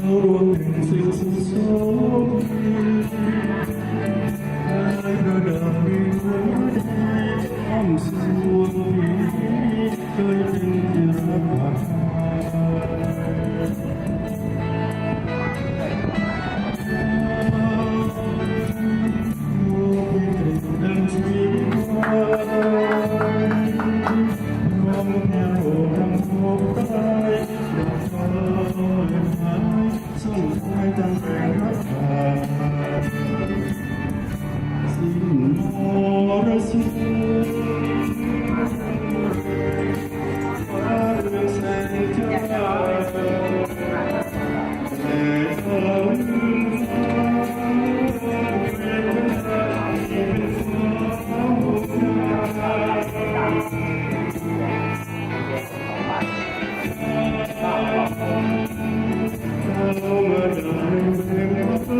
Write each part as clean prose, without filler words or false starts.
รวมถึงสิ่งสุขสมได้ระดับมีหัวใจอ้อมสวงเคยเป็นที่รักส่งท้ายตั้งแต่รักกันสิ้นมรสุมฟ้าเรืองแสงจ้าแต่เธอลืมฟ้าเป็นฟ้าเป็นฟ้าหัวใจเรามาได้เป็นฟ้า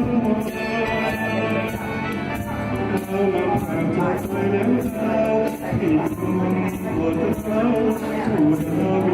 เรามาผ่านจากไปแล้วเธอที่คงปวดเท้าถูกเรา